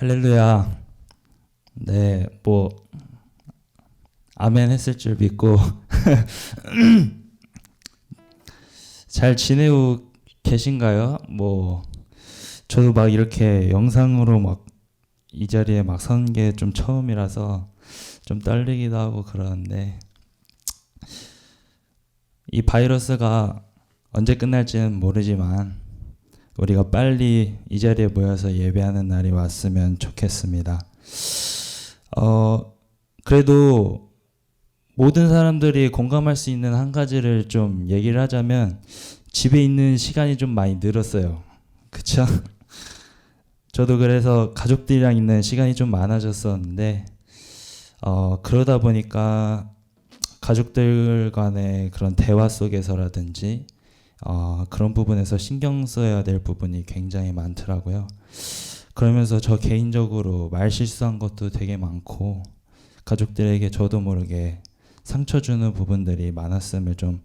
할렐루야. 네, 아멘 했을 줄 믿고 잘 지내고 계신가요? 저도 막 이렇게 영상으로 이 자리에 선 게 좀 처음이라서 좀 떨리기도 하고 그러는데, 이 바이러스가 언제 끝날지는 모르지만 우리가 빨리 이 자리에 모여서 예배하는 날이 왔으면 좋겠습니다. 그래도 모든 사람들이 공감할 수 있는 한 가지를 좀 얘기를 하자면, 집에 있는 시간이 좀 많이 늘었어요. 그쵸? 저도 그래서 가족들이랑 있는 시간이 좀 많아졌었는데, 그러다 보니까 가족들 간의 그런 대화 속에서라든지 그런 부분에서 신경 써야 될 부분이 굉장히 많더라고요. 그러면서 저 개인적으로 말 실수한 것도 되게 많고, 가족들에게 저도 모르게 상처 주는 부분들이 많았음을 좀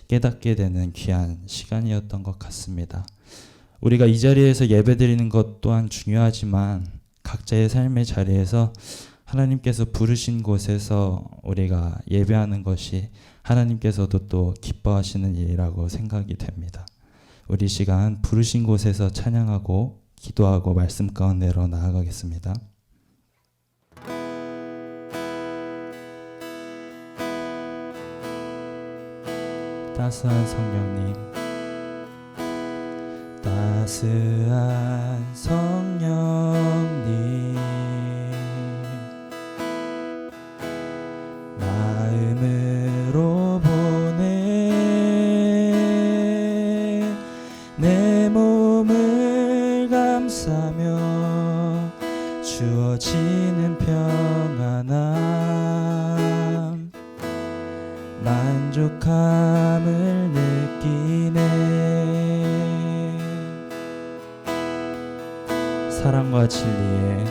깨닫게 되는 귀한 시간이었던 것 같습니다. 우리가 이 자리에서 예배드리는 것 또한 중요하지만, 각자의 삶의 자리에서 하나님께서 부르신 곳에서 우리가 예배하는 것이 하나님께서도 또 기뻐하시는 일이라고 생각이 됩니다. 우리 시간 부르신 곳에서 찬양하고 기도하고 말씀 가운데로 나아가겠습니다. 따스한 성령님, 따스한 성령님, 마음으로 보내 내 몸을 감싸며 주어지는 평안함, 만족함을 느끼네. 사랑과 진리에,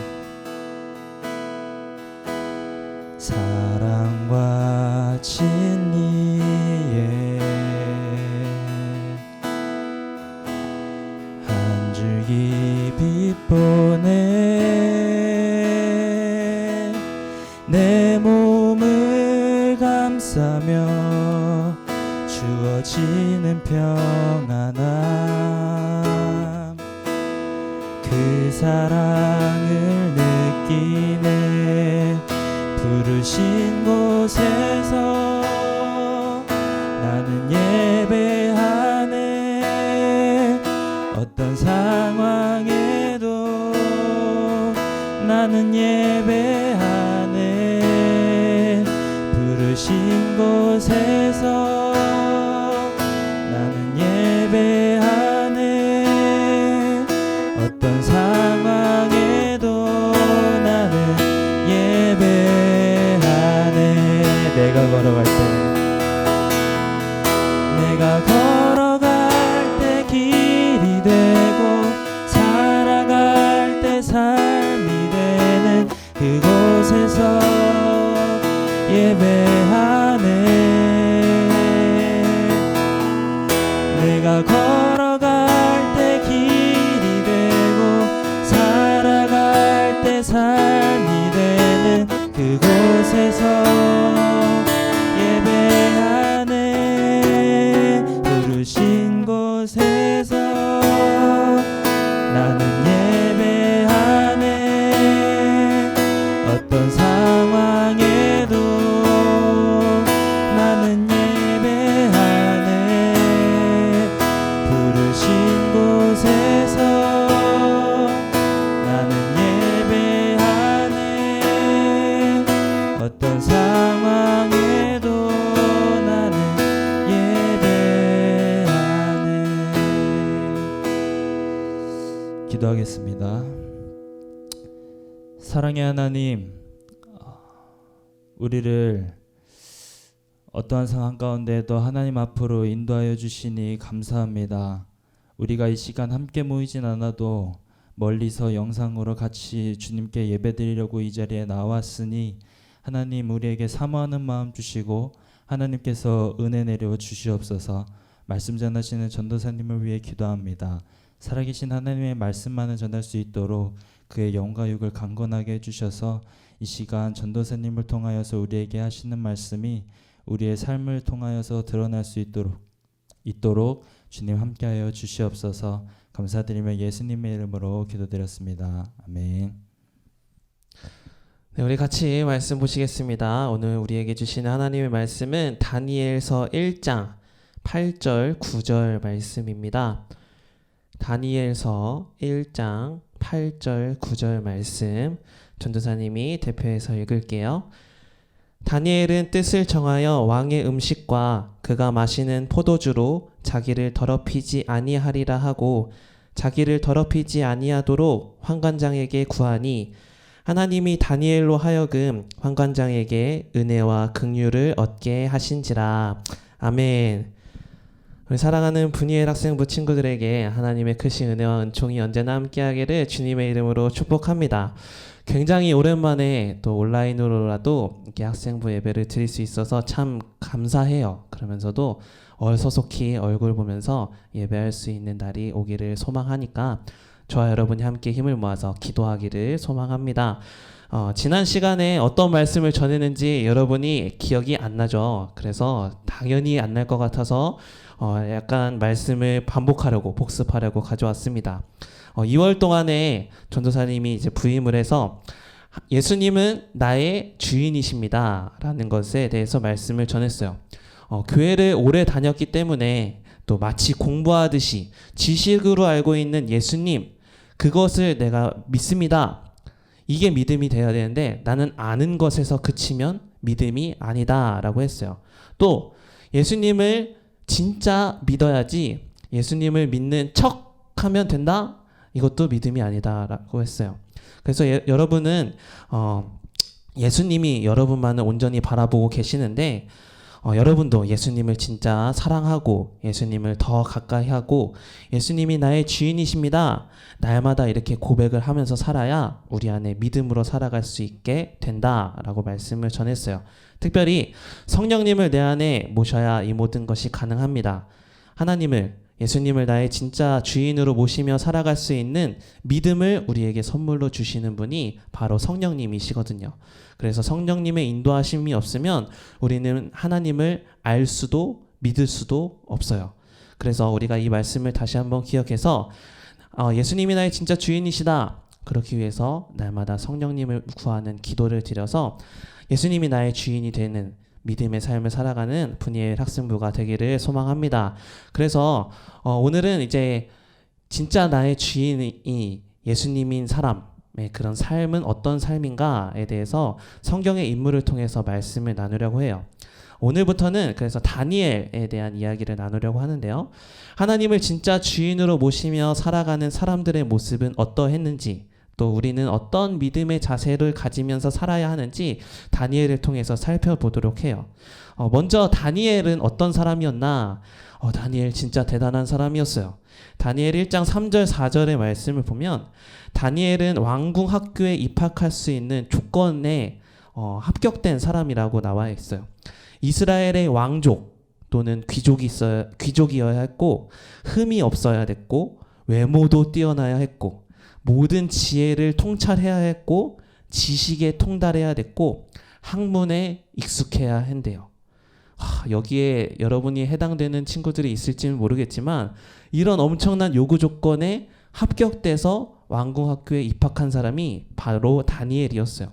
사랑과 진리에 한 줄기 빛 보내 내 몸을 감싸며 주어지는 평안함, 그 사랑을 느끼네. 부르신 곳에서 나는 예배하네. 어떤 상황에도 나는 예배하네. 부르신 곳에서 나는 예배하네. 어떤 상황에도 나는 예배하네. 내가 걸어갈 때 길이 되고 살아갈 때 삶이 되는 그곳에서 예배하네. 내가 걸어갈 때 길이 되고 살아갈 때 삶이 되는 그곳에서 예배하네. 부르신 곳에서 나는 예배하네. 어떤 상황에도 나는 예배하네. 부르신 곳에서 나는 예배하네. 어떤 상황에도 나는 예배하네. 기도하겠습니다. 사랑의 하나님, 우리를 어떠한 상황 가운데도 하나님 앞으로 인도하여 주시니 감사합니다. 우리가 이 시간 함께 모이진 않아도 멀리서 영상으로 같이 주님께 예배드리려고 이 자리에 나왔으니, 하나님 우리에게 사모하는 마음 주시고 하나님께서 은혜 내려 주시옵소서. 말씀 전하시는 전도사님을 위해 기도합니다. 살아계신 하나님의 말씀만을 전할 수 있도록 그의 영과 육을 강건하게 해주셔서 이 시간 전도사님을 통하여서 우리에게 하시는 말씀이 우리의 삶을 통하여서 드러날 수 있도록 주님 함께하여 주시옵소서. 감사드리며 예수님의 이름으로 기도드렸습니다. 아멘. 네, 우리 같이 말씀 보시겠습니다. 오늘 우리에게 주시는 하나님의 말씀은 다니엘서 1장 8절 9절 말씀입니다. 다니엘서 1장 8절 9절 말씀 전도사님이 대표해서 읽을게요. 다니엘은 뜻을 정하여 왕의 음식과 그가 마시는 포도주로 자기를 더럽히지 아니하리라 하고 자기를 더럽히지 아니하도록 환관장에게 구하니 하나님이 다니엘로 하여금 환관장에게 은혜와 긍휼을 얻게 하신지라. 아멘. 우리 사랑하는 분이엘 학생부 친구들에게 하나님의 크신 은혜와 은총이 언제나 함께하기를 주님의 이름으로 축복합니다. 굉장히 오랜만에 또 온라인으로라도 이렇게 학생부 예배를 드릴 수 있어서 참 감사해요. 그러면서도 얼소속히 얼굴 보면서 예배할 수 있는 날이 오기를 소망하니까 저와 여러분이 함께 힘을 모아서 기도하기를 소망합니다. 지난 시간에 어떤 말씀을 전했는지 여러분이 기억이 안 나죠. 그래서 당연히 안 날 것 같아서 약간 말씀을 반복하려고 복습하려고 가져왔습니다. 2월 동안에 전도사님이 이제 부임을 해서 예수님은 나의 주인이십니다 라는 것에 대해서 말씀을 전했어요. 교회를 오래 다녔기 때문에 또 마치 공부하듯이 지식으로 알고 있는 예수님, 그것을 내가 믿습니다. 이게 믿음이 돼야 되는데 나는 아는 것에서 그치면 믿음이 아니다 라고 했어요. 또 예수님을 진짜 믿어야지 예수님을 믿는 척 하면 된다? 이것도 믿음이 아니다 라고 했어요. 그래서 여러분은 예수님이 여러분만을 온전히 바라보고 계시는데 여러분도 예수님을 진짜 사랑하고 예수님을 더 가까이 하고 예수님이 나의 주인이십니다. 날마다 이렇게 고백을 하면서 살아야 우리 안에 믿음으로 살아갈 수 있게 된다라고 말씀을 전했어요. 특별히 성령님을 내 안에 모셔야 이 모든 것이 가능합니다. 하나님을, 예수님을 나의 진짜 주인으로 모시며 살아갈 수 있는 믿음을 우리에게 선물로 주시는 분이 바로 성령님이시거든요. 그래서 성령님의 인도하심이 없으면 우리는 하나님을 알 수도 믿을 수도 없어요. 그래서 우리가 이 말씀을 다시 한번 기억해서 예수님이 나의 진짜 주인이시다. 그렇기 위해서 날마다 성령님을 구하는 기도를 드려서 예수님이 나의 주인이 되는 믿음의 삶을 살아가는 분이엘 학생부가 되기를 소망합니다. 그래서 오늘은 이제 진짜 나의 주인이 예수님인 사람의 그런 삶은 어떤 삶인가에 대해서 성경의 인물을 통해서 말씀을 나누려고 해요. 오늘부터는 그래서 다니엘에 대한 이야기를 나누려고 하는데요. 하나님을 진짜 주인으로 모시며 살아가는 사람들의 모습은 어떠했는지, 또 우리는 어떤 믿음의 자세를 가지면서 살아야 하는지 다니엘을 통해서 살펴보도록 해요. 먼저 다니엘은 어떤 사람이었나? 다니엘 진짜 대단한 사람이었어요. 다니엘 1장 3절 4절의 말씀을 보면 다니엘은 왕궁 학교에 입학할 수 있는 조건에 합격된 사람이라고 나와 있어요. 이스라엘의 왕족 또는 귀족이어야 했고 흠이 없어야 됐고 외모도 뛰어나야 했고 모든 지혜를 통찰해야 했고 지식에 통달해야 됐고 학문에 익숙해야 한대요. 여기에 여러분이 해당되는 친구들이 있을지는 모르겠지만 이런 엄청난 요구 조건에 합격돼서 왕궁학교에 입학한 사람이 바로 다니엘이었어요.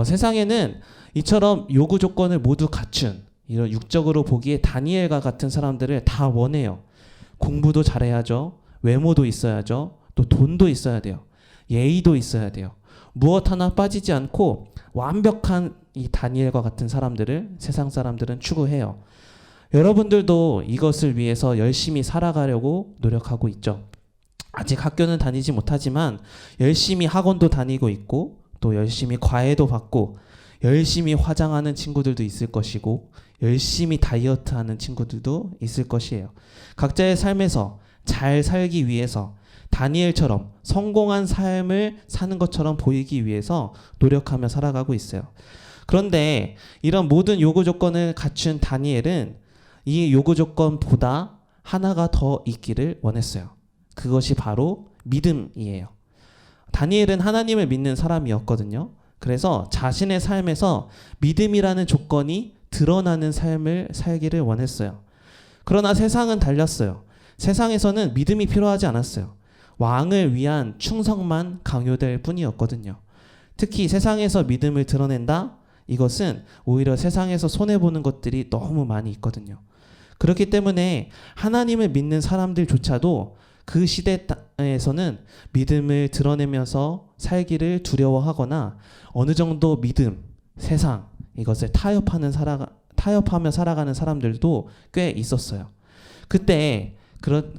세상에는 이처럼 요구 조건을 모두 갖춘 이런 육적으로 보기에 다니엘과 같은 사람들을 다 원해요. 공부도 잘해야죠. 외모도 있어야죠. 또 돈도 있어야 돼요. 예의도 있어야 돼요. 무엇 하나 빠지지 않고 완벽한 이 다니엘과 같은 사람들을 세상 사람들은 추구해요. 여러분들도 이것을 위해서 열심히 살아가려고 노력하고 있죠. 아직 학교는 다니지 못하지만 열심히 학원도 다니고 있고 또 열심히 과외도 받고 열심히 화장하는 친구들도 있을 것이고 열심히 다이어트하는 친구들도 있을 것이에요. 각자의 삶에서 잘 살기 위해서 다니엘처럼 성공한 삶을 사는 것처럼 보이기 위해서 노력하며 살아가고 있어요. 그런데 이런 모든 요구 조건을 갖춘 다니엘은 이 요구 조건보다 하나가 더 있기를 원했어요. 그것이 바로 믿음이에요. 다니엘은 하나님을 믿는 사람이었거든요. 그래서 자신의 삶에서 믿음이라는 조건이 드러나는 삶을 살기를 원했어요. 그러나 세상은 달랐어요. 세상에서는 믿음이 필요하지 않았어요. 왕을 위한 충성만 강요될 뿐이었거든요. 특히 세상에서 믿음을 드러낸다? 이것은 오히려 세상에서 손해보는 것들이 너무 많이 있거든요. 그렇기 때문에 하나님을 믿는 사람들조차도 그 시대에서는 믿음을 드러내면서 살기를 두려워하거나 어느 정도 믿음, 세상 이것을 타협하며 살아가는 사람들도 꽤 있었어요. 그때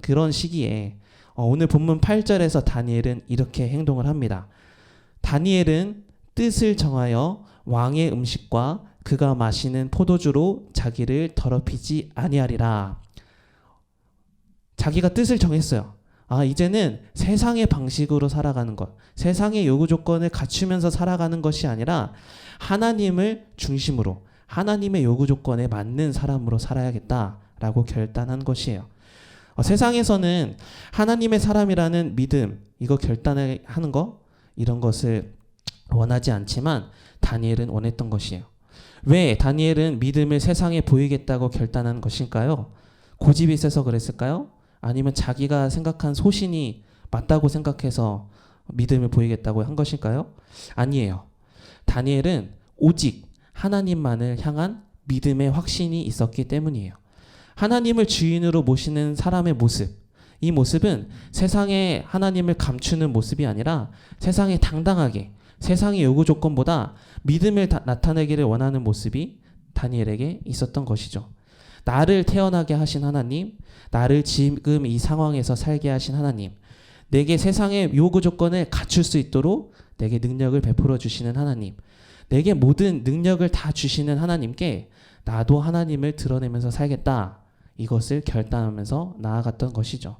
그런 시기에 오늘 본문 8절에서 다니엘은 이렇게 행동을 합니다. 다니엘은 뜻을 정하여 왕의 음식과 그가 마시는 포도주로 자기를 더럽히지 아니하리라. 자기가 뜻을 정했어요. 이제는 세상의 방식으로 살아가는 것, 세상의 요구 조건을 갖추면서 살아가는 것이 아니라 하나님을 중심으로 하나님의 요구 조건에 맞는 사람으로 살아야겠다라고 결단한 것이에요. 세상에서는 하나님의 사람이라는 믿음, 이거 결단하는 거, 이런 것을 원하지 않지만 다니엘은 원했던 것이에요. 왜 다니엘은 믿음을 세상에 보이겠다고 결단한 것일까요? 고집이 세서 그랬을까요? 아니면 자기가 생각한 소신이 맞다고 생각해서 믿음을 보이겠다고 한 것일까요? 아니에요. 다니엘은 오직 하나님만을 향한 믿음의 확신이 있었기 때문이에요. 하나님을 주인으로 모시는 사람의 모습, 이 모습은 세상에 하나님을 감추는 모습이 아니라 세상에 당당하게 세상의 요구 조건보다 믿음을 나타내기를 원하는 모습이 다니엘에게 있었던 것이죠. 나를 태어나게 하신 하나님, 나를 지금 이 상황에서 살게 하신 하나님, 내게 세상의 요구 조건을 갖출 수 있도록 내게 능력을 베풀어 주시는 하나님, 내게 모든 능력을 다 주시는 하나님께 나도 하나님을 드러내면서 살겠다. 이것을 결단하면서 나아갔던 것이죠.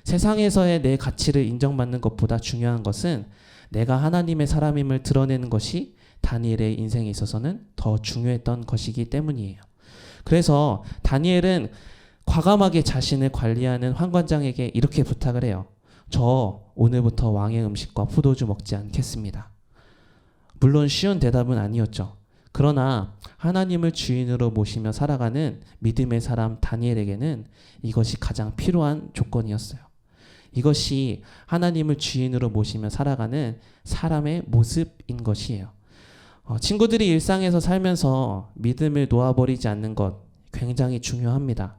세상에서의 내 가치를 인정받는 것보다 중요한 것은 내가 하나님의 사람임을 드러내는 것이 다니엘의 인생에 있어서는 더 중요했던 것이기 때문이에요. 그래서 다니엘은 과감하게 자신을 관리하는 환관장에게 이렇게 부탁을 해요. 저 오늘부터 왕의 음식과 포도주 먹지 않겠습니다. 물론 쉬운 대답은 아니었죠. 그러나 하나님을 주인으로 모시며 살아가는 믿음의 사람 다니엘에게는 이것이 가장 필요한 조건이었어요. 이것이 하나님을 주인으로 모시며 살아가는 사람의 모습인 것이에요. 친구들이 일상에서 살면서 믿음을 놓아버리지 않는 것 굉장히 중요합니다.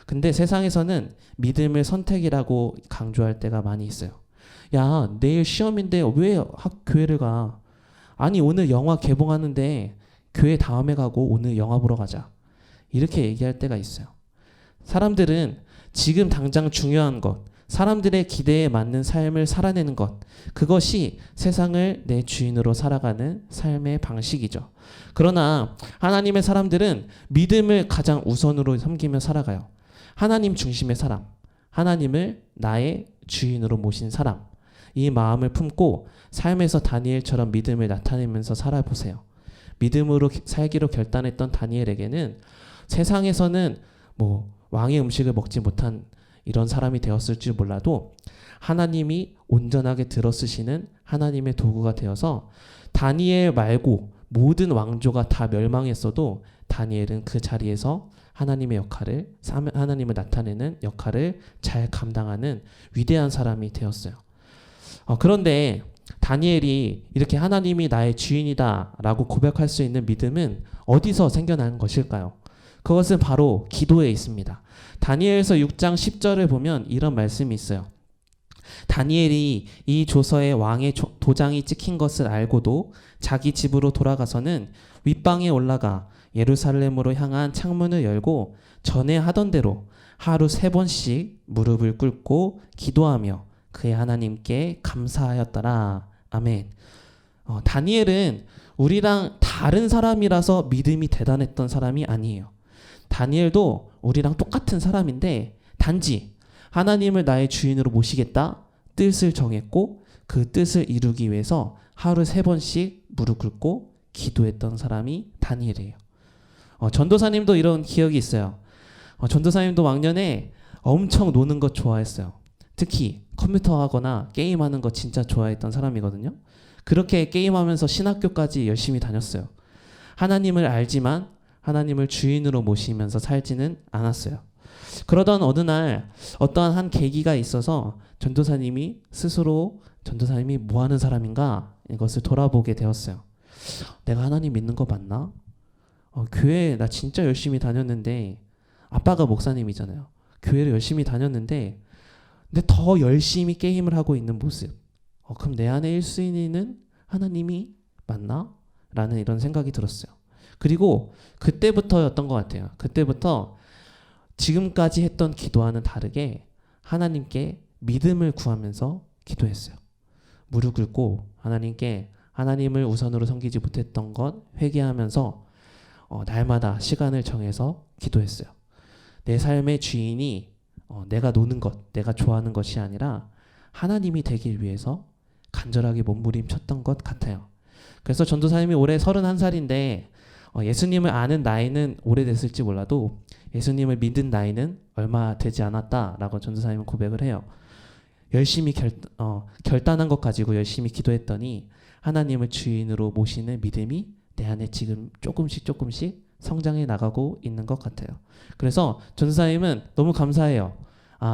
근데 세상에서는 믿음을 선택이라고 강조할 때가 많이 있어요. 야, 내일 시험인데 왜 교회를 가? 아니, 오늘 영화 개봉하는데 교회 다음에 가고 오늘 영화 보러 가자. 이렇게 얘기할 때가 있어요. 사람들은 지금 당장 중요한 것, 사람들의 기대에 맞는 삶을 살아내는 것, 그것이 세상을 내 주인으로 살아가는 삶의 방식이죠. 그러나 하나님의 사람들은 믿음을 가장 우선으로 섬기며 살아가요. 하나님 중심의 사람, 하나님을 나의 주인으로 모신 사람, 이 마음을 품고 삶에서 다니엘처럼 믿음을 나타내면서 살아보세요. 믿음으로 살기로 결단했던 다니엘에게는 세상에서는 왕의 음식을 먹지 못한 이런 사람이 되었을지 몰라도 하나님이 온전하게 들어쓰시는 하나님의 도구가 되어서 다니엘 말고 모든 왕조가 다 멸망했어도 다니엘은 그 자리에서 하나님의 역할을, 하나님을 나타내는 역할을 잘 감당하는 위대한 사람이 되었어요. 그런데 다니엘이 이렇게 하나님이 나의 주인이다 라고 고백할 수 있는 믿음은 어디서 생겨난 것일까요? 그것은 바로 기도에 있습니다. 다니엘서 6장 10절을 보면 이런 말씀이 있어요. 다니엘이 이 조서에 왕의 도장이 찍힌 것을 알고도 자기 집으로 돌아가서는 윗방에 올라가 예루살렘으로 향한 창문을 열고 전에 하던 대로 하루 3번씩 무릎을 꿇고 기도하며 그의 하나님께 감사하였더라. 아멘. 다니엘은 우리랑 다른 사람이라서 믿음이 대단했던 사람이 아니에요. 다니엘도 우리랑 똑같은 사람인데 단지 하나님을 나의 주인으로 모시겠다 뜻을 정했고 그 뜻을 이루기 위해서 하루 3번씩 무릎 꿇고 기도했던 사람이 다니엘이에요. 전도사님도 이런 기억이 있어요. 전도사님도 왕년에 엄청 노는 것 좋아했어요. 특히 컴퓨터 하거나 게임하는 거 진짜 좋아했던 사람이거든요. 그렇게 게임하면서 신학교까지 열심히 다녔어요. 하나님을 알지만 하나님을 주인으로 모시면서 살지는 않았어요. 그러던 어느 날 어떠한 한 계기가 있어서 전도사님이 스스로 전도사님이 뭐 하는 사람인가 이것을 돌아보게 되었어요. 내가 하나님 믿는 거 맞나? 교회 나 진짜 열심히 다녔는데 아빠가 목사님이잖아요. 교회를 열심히 다녔는데 근데 더 열심히 게임을 하고 있는 모습. 그럼 내 안에 1순위는 하나님이 맞나? 라는 이런 생각이 들었어요. 그리고 그때부터였던 것 같아요. 그때부터 지금까지 했던 기도와는 다르게 하나님께 믿음을 구하면서 기도했어요. 무릎 꿇고 하나님께 하나님을 우선으로 섬기지 못했던 것 회개하면서 날마다 시간을 정해서 기도했어요. 내 삶의 주인이 내가 노는 것, 내가 좋아하는 것이 아니라 하나님이 되길 위해서 간절하게 몸부림쳤던 것 같아요. 그래서 전도사님이 올해 31살인데 예수님을 아는 나이는 오래됐을지 몰라도 예수님을 믿은 나이는 얼마 되지 않았다라고 전도사님은 고백을 해요. 열심히 결단한 것 가지고 열심히 기도했더니 하나님을 주인으로 모시는 믿음이 내 안에 지금 조금씩 성장해 나가고 있는 것 같아요. 그래서 전도사님은 너무 감사해요.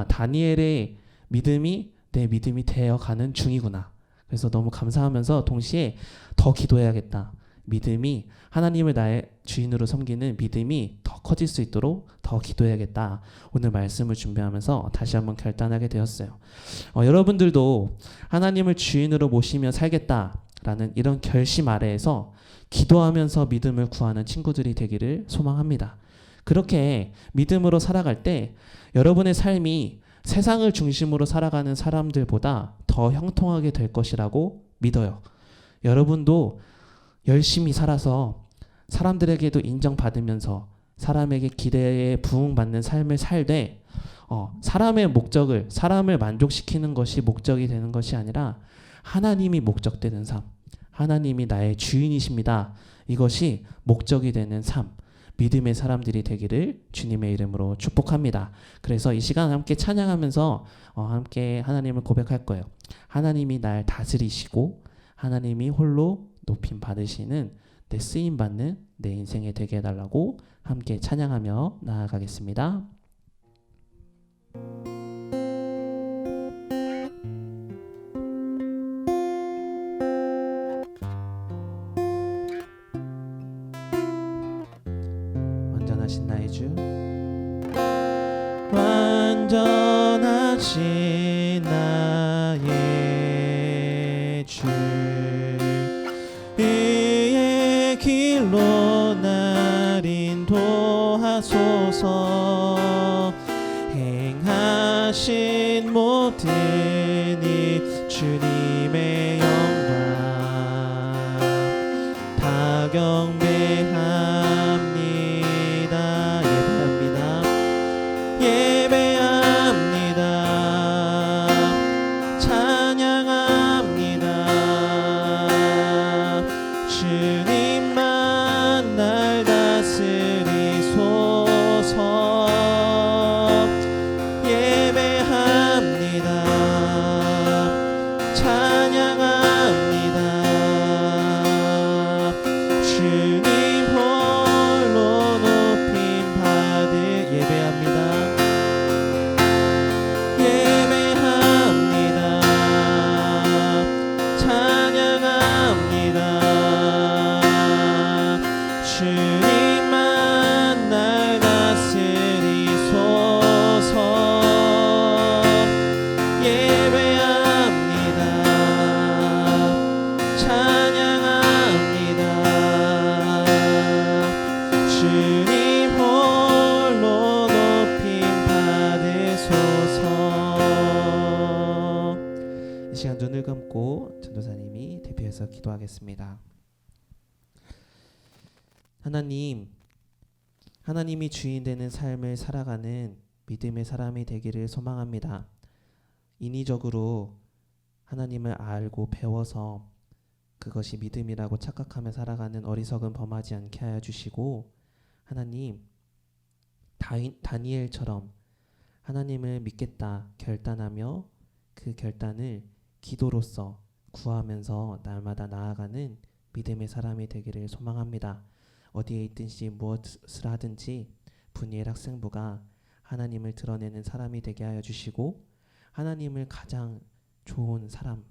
다니엘의 믿음이 내 믿음이 되어가는 중이구나. 그래서 너무 감사하면서 동시에 더 기도해야겠다. 믿음이 하나님을 나의 주인으로 섬기는 믿음이 더 커질 수 있도록 더 기도해야겠다. 오늘 말씀을 준비하면서 다시 한번 결단하게 되었어요. 여러분들도 하나님을 주인으로 모시며 살겠다라는 이런 결심 아래에서 기도하면서 믿음을 구하는 친구들이 되기를 소망합니다. 그렇게 믿음으로 살아갈 때 여러분의 삶이 세상을 중심으로 살아가는 사람들보다 더 형통하게 될 것이라고 믿어요. 여러분도 열심히 살아서 사람들에게도 인정받으면서 사람에게 기대에 부응받는 삶을 살되 사람의 목적을 사람을 만족시키는 것이 목적이 되는 것이 아니라 하나님이 목적되는 삶, 하나님이 나의 주인이십니다. 이것이 목적이 되는 삶, 믿음의 사람들이 되기를 주님의 이름으로 축복합니다. 그래서 이 시간 함께 찬양하면서 함께 하나님을 고백할 거예요. 하나님이 날 다스리시고 하나님이 홀로 높임 받으시는 내 쓰임 받는 내 인생에 되게 해달라고 함께 찬양하며 나아가겠습니다. 완전하신 나의 주, 완전하신 나의 주, 의의 길로 날 인도하소서. 행하신 모든 일 주님의 영광 다 경배합니다. 예배합니다. 찬양합니다. 주님만 날 다스리소서. 예배합니다. 찬양합니다. 주님 홀로 높임 받을 예배합니다. 예배합니다. 찬양합니다. 주님만 날 다스리소서. 예배합니다. 찬양합니다. 주님 홀로 높임 받으소서. 이 시간 눈을 감고 전도사님이 대표해서 기도하겠습니다. 하나님이 주인 되는 삶을 살아가는 믿음의 사람이 되기를 소망합니다. 인위적으로 하나님을 알고 배워서 그것이 믿음이라고 착각하며 살아가는 어리석은 범하지 않게 하여 주시고, 하나님, 다니엘처럼 하나님을 믿겠다 결단하며 그 결단을 기도로서 구하면서 날마다 나아가는 믿음의 사람이 되기를 소망합니다. 어디에 있든지 무엇을 하든지 분이엘 학생부가 하나님을 드러내는 사람이 되게 하여 주시고 하나님을 가장 좋은 사람,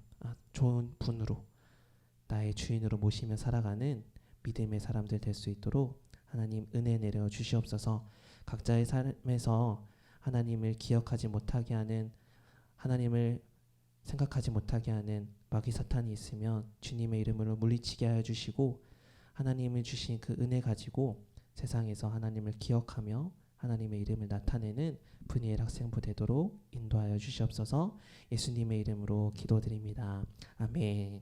좋은 분으로 나의 주인으로 모시며 살아가는 믿음의 사람들 될 수 있도록 하나님 은혜 내려 주시옵소서. 각자의 삶에서 하나님을 기억하지 못하게 하는, 하나님을 생각하지 못하게 하는 마귀 사탄이 있으면 주님의 이름으로 물리치게 하여 주시고 하나님이 주신 그 은혜 가지고 세상에서 하나님을 기억하며 하나님의 이름을 나타내는 분이엘 학생부 되도록 인도하여 주시옵소서. 예수님의 이름으로 기도드립니다. 아멘.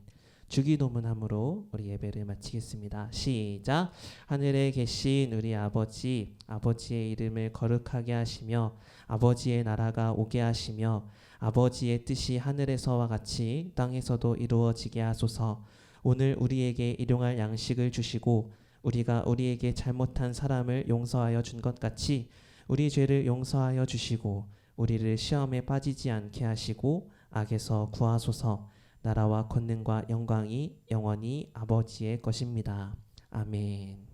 주기도문함으로 우리 예배를 마치겠습니다. 시작. 하늘에 계신 우리 아버지, 아버지의 이름을 거룩하게 하시며 아버지의 나라가 오게 하시며 아버지의 뜻이 하늘에서와 같이 땅에서도 이루어지게 하소서. 오늘 우리에게 일용할 양식을 주시고 우리가 우리에게 잘못한 사람을 용서하여 준 것 같이 우리 죄를 용서하여 주시고 우리를 시험에 빠지지 않게 하시고 악에서 구하소서. 나라와 권능과 영광이 영원히 아버지의 것입니다. 아멘.